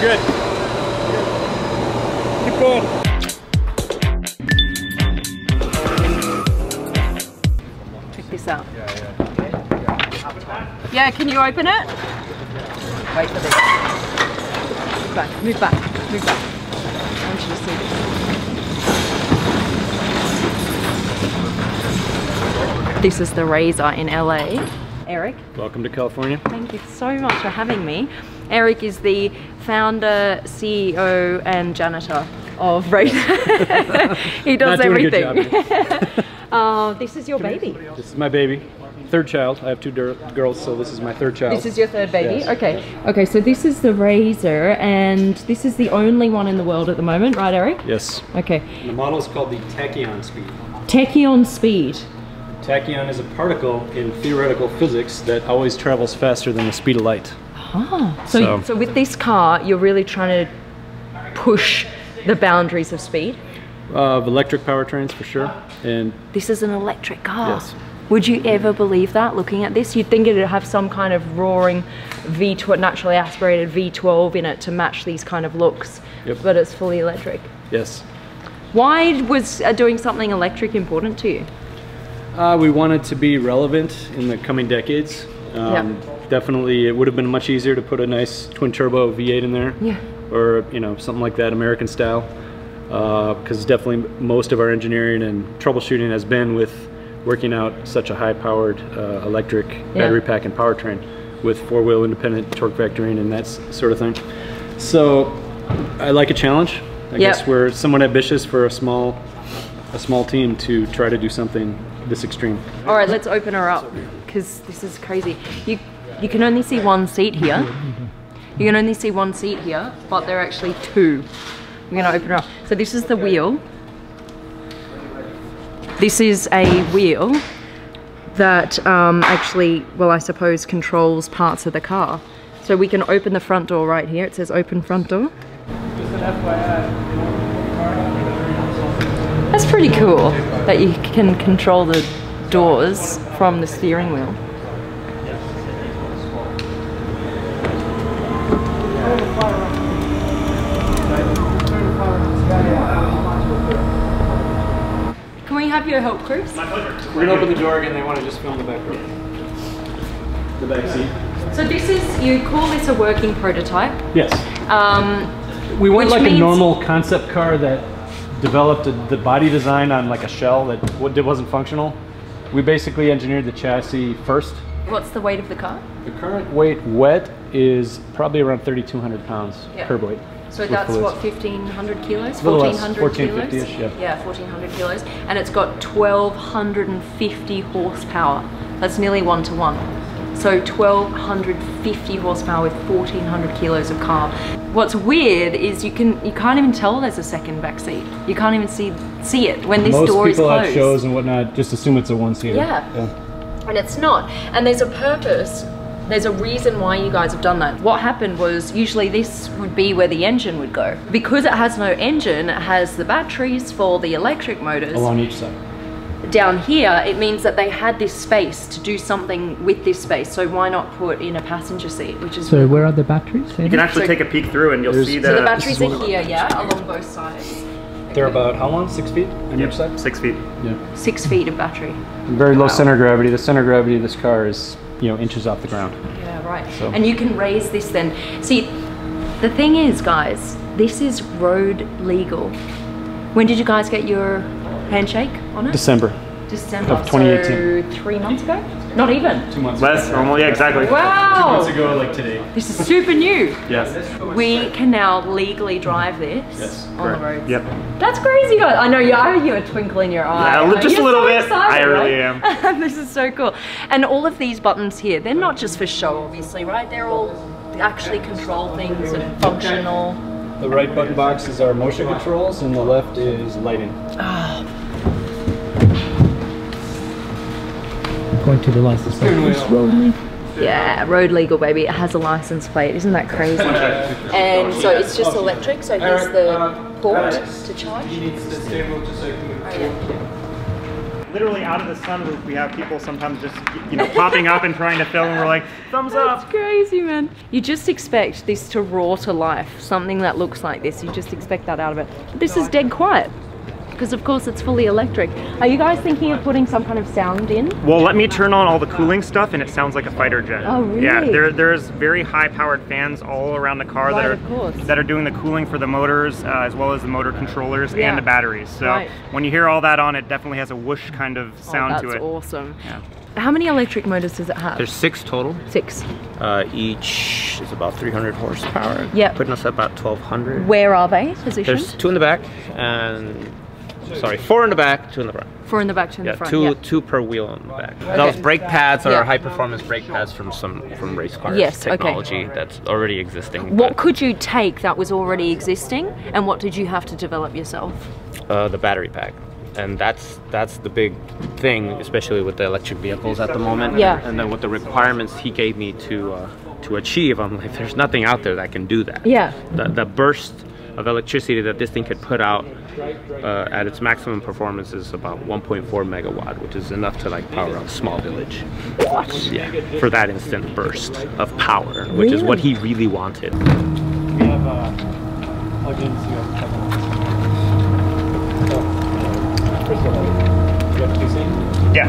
We're good. Keep going. Check this out. Yeah, can you open it? Wait for this. Move back, move back, move back. I want you to see this. This is the RAESR in LA. Eric. Welcome to California. Thank you so much for having me. Eric is the founder, CEO, and janitor of RAESR. He does everything. This is your baby. This is my baby. Third child. I have two girls, so this is my third child. This is your third baby? Yes. Okay. Okay, so this is the RAESR, and this is the only one in the world at the moment, right, Eric? Yes. Okay. And the model is called the Tachyon Speed. Tachyon Speed. Tachyon is a particle in theoretical physics that always travels faster than the speed of light. Ah, so with this car, you're really trying to push the boundaries of speed? Of electric powertrains for sure. And this is an electric car. Yes. Would you ever believe that, looking at this? You'd think it'd have some kind of roaring V12, naturally aspirated V12 in it to match these kind of looks, Yep. But it's fully electric. Yes. Why was doing something electric important to you? We wanted to be relevant in the coming decades. Definitely, it would have been much easier to put a nice twin turbo V8 in there, or something like that, American style. Because definitely most of our engineering and troubleshooting has been with working out such a high-powered electric battery pack and powertrain with four-wheel independent torque vectoring and that sort of thing. So I like a challenge. I guess we're somewhat ambitious for a small team to try to do something this extreme. All right, let's open her up, because this is crazy. You can only see one seat here. You can only see one seat here, but there are actually two. We're gonna open her up. So this is the wheel. This is a wheel that actually, well, I suppose controls parts of the car. So we can open the front door right here. It says open front door. That's pretty cool that you can control the doors from the steering wheel. Can we have your help, Chris? We're gonna open the door again. They want to just film the back row. The back seat. So this is, you call this a working prototype? Yes. We went like a normal concept car that developed the body design on like a shell that wasn't functional. We basically engineered the chassis first. What's the weight of the car? The current weight wet is probably around 3,200 pounds curb weight. So that's what, 1,500 kilos? 1,400 kilos? 1450-ish, yeah, 1,400 kilos. And it's got 1,250 horsepower. That's nearly 1 to 1. So 1,250 horsepower with 1,400 kilos of carb. What's weird is you can't even tell there's a second back seat. You can't even see it when this door is closed. Most people at shows and whatnot just assume it's a one-seater. Yeah, and it's not. And there's a purpose. There's a reason why you guys have done that. What happened was, usually this would be where the engine would go. Because it has no engine, it has the batteries for the electric motors. Along each side. Down here, it means that they had this space to do something with this space, so why not put in a passenger seat, which is... So where are the batteries? You can actually take a peek through and you'll see the... So the batteries are here, along both sides. They're about how long? 6 feet on each side? 6 feet. Yeah. 6 feet of battery. Very low center gravity. The center gravity of this car is, inches off the ground. Yeah, right. So. And you can raise this then. See, the thing is, guys, this is road legal. When did you guys get your handshake on it? December of 2018. So 3 months ago? Not even. 2 months Less, ago. normal, yeah, exactly. Wow! 2 months ago, like today. This is super new. Yes. We can now legally drive this on the roads. Yep. That's crazy, guys. I know you have a twinkle in your eye. Yeah, just a little bit. Excited, I really right? am. This is so cool. And all of these buttons here, they're not just for show, obviously, right? They're all actually control things and functional. The right button box is our motion controls, and the left is lighting. Oh. Going to the license plate. Yeah, road legal, baby. It has a license plate. Isn't that crazy? And so it's just electric. So here's the port to charge. literally out of the sunroof, we have people sometimes just, you know, popping up and trying to film, and we're like, thumbs up. That's crazy, man. You just expect this to roar to life, something that looks like this. You just expect that out of it. But this is dead quiet, because of course it's fully electric. Are you guys thinking of putting some kind of sound in? Well, let me turn on all the cooling stuff and it sounds like a fighter jet. Oh, really? Yeah, there's very high powered fans all around the car that are doing the cooling for the motors, as well as the motor controllers and the batteries. So when you hear all that on, it definitely has a whoosh kind of sound to it. That's awesome. Yeah. How many electric motors does it have? There's 6 total. 6. Each is about 300 horsepower. Yeah. Putting us at about 1,200. Where are they positioned? There's 2 in the back and... Sorry, 4 in the back, 2 in the front. 4 in the back, 2 in the front. Two per wheel in the back. Those brake pads are high performance brake pads from race cars technology that's already existing. What could you take that was already existing, and what did you have to develop yourself? The battery pack. And that's the big thing, especially with the electric vehicles at the moment. Yeah. And then with the requirements he gave me to achieve, I'm like, there's nothing out there that can do that. Yeah. The burst of electricity that this thing could put out at its maximum performance is about 1.4 megawatt, which is enough to like power a small village. What? Yeah, for that instant burst of power, which is what he really wanted. We have plug-ins. Yeah.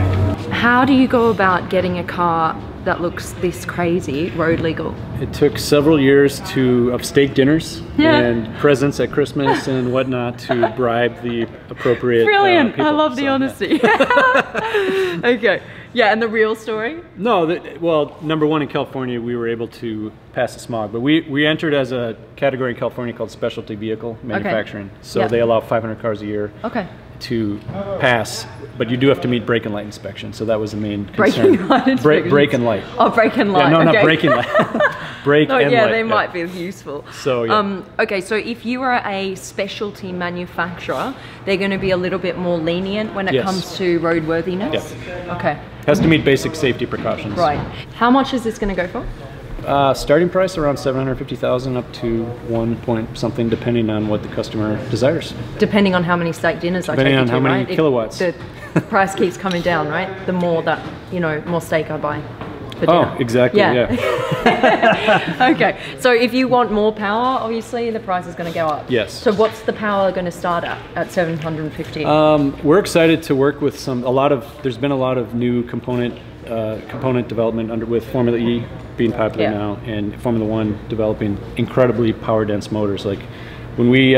How do you go about getting a car that looks this crazy road legal? It took several years of steak dinners and presents at Christmas and whatnot to bribe the appropriate Brilliant! people. I love the honesty. Okay. Yeah, and the real story? No, well, number one, in California, we were able to pass the smog, but we entered as a category in California called specialty vehicle manufacturing. So they allow 500 cars a year. To pass, but you do have to meet brake and light inspection. So that was the main concern. Brake and light inspection. Brake and light. Oh, brake and light. Yeah, no, not brake and light. Brake and light. Yeah, they might be useful. So okay, so if you are a specialty manufacturer, they're going to be a little bit more lenient when it comes to roadworthiness. Yeah. Okay. Has to meet basic safety precautions. Right. How much is this going to go for? Starting price around $750,000 up to 1 point something, depending on what the customer desires. Depending on how many steak dinners I take you to, Depending on how many kilowatts. The price keeps coming down, right? The more that, more steak I buy for dinner. Oh, exactly, yeah. Okay, so if you want more power, obviously the price is going to go up. Yes. So what's the power going to start at 750? We're excited to work with there's been a lot of new component development with Formula E being popular now, and Formula One developing incredibly power dense motors. Like when we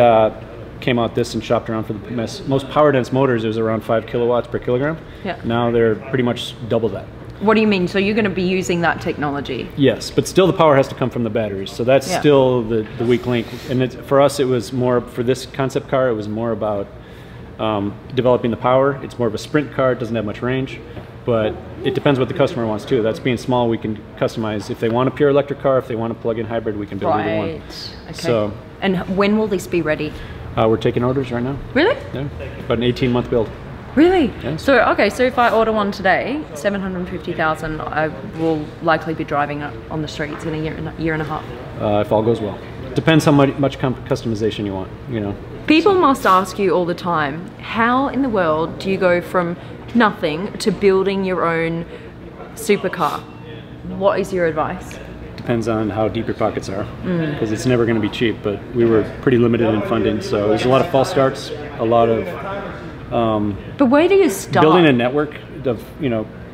came out this and shopped around for the most power dense motors, it was around 5 kilowatts per kilogram. Yeah. Now they're pretty much double that. What do you mean? So you're going to be using that technology? Yes, but still the power has to come from the batteries. So that's still the weak link. And for us, it was more, for this concept car, it was more about developing the power. It's more of a sprint car. It doesn't have much range. But it depends what the customer wants too. That's being small, we can customize. If they want a pure electric car, if they want a plug-in hybrid, we can build either one. Okay. So, and when will this be ready? We're taking orders right now. Really? Yeah. About an 18-month build. Really? Yes. So so if I order one today, 750,000, I will likely be driving it on the streets in a year and a half. If all goes well. Depends how much customization you want. People must ask you all the time, how in the world do you go from nothing to building your own supercar? What is your advice? Depends on how deep your pockets are, because it's never going to be cheap, but we were pretty limited in funding, so there's a lot of false starts, a lot of but where do you start? Building a network of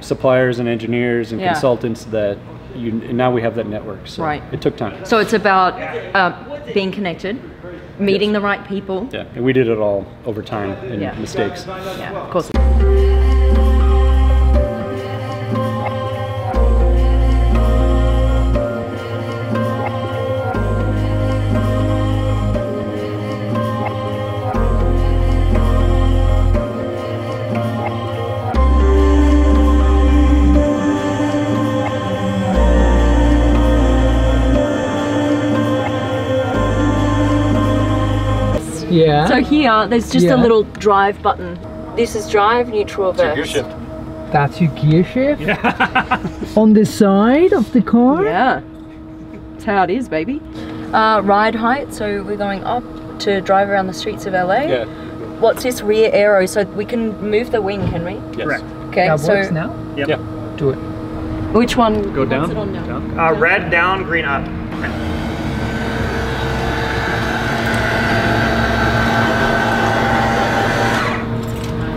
suppliers and engineers and consultants that now we have that network, so it took time. So it's about being connected, meeting the right people. Yeah, and we did it all over time and mistakes. Yeah, of course. Yeah. So here, there's just a little drive button. This is drive, neutral, reverse. Gear shift. That's your gear shift? On the side of the car? Yeah. That's how it is, baby. Ride height, so we're going up to drive around the streets of LA. Yeah. what's this rear aero? So we can move the wing, can we? Yes. Correct. Okay, That so works now? Yep. Yeah. Do it. which one? Go down. What's it on now? Down. Red down, green up. Okay.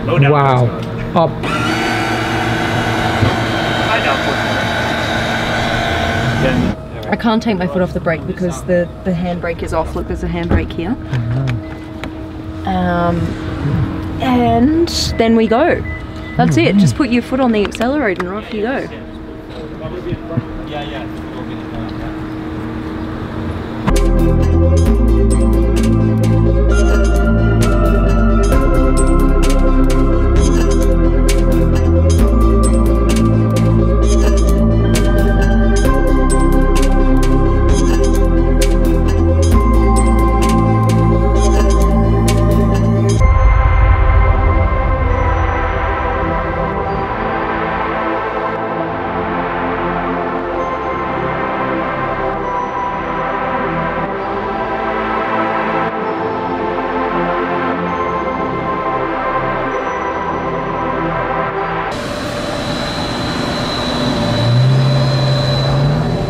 Low down. Wow. Up. High down. Then, I can't take my foot off the brake because the handbrake is off. Look, there's a handbrake here. And then we go. That's it. Just put your foot on the accelerator and off you go.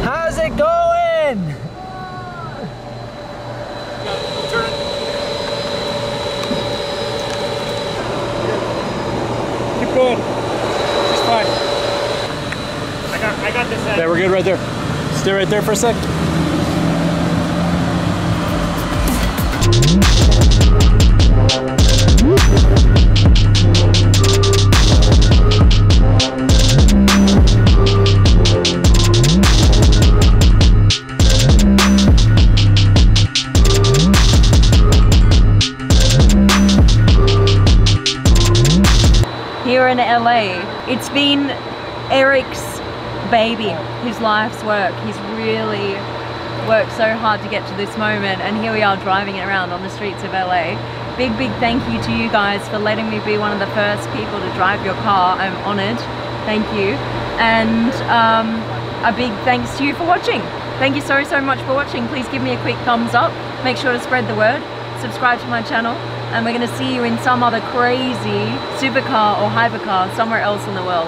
How's it going? keep going. It's fine. I got this end. Yeah, we're good right there. Stay right there for a sec. Here in LA, it's been Eric's baby, his life's work. He's really worked so hard to get to this moment, and here we are driving it around on the streets of LA. Big thank you to you guys for letting me be one of the first people to drive your car. I'm honored. Thank you. And a big thanks to you for watching. Thank you so much for watching. Please give me a quick thumbs up. Make sure to spread the word. Subscribe to my channel. And we're going to see you in some other crazy supercar or hypercar somewhere else in the world.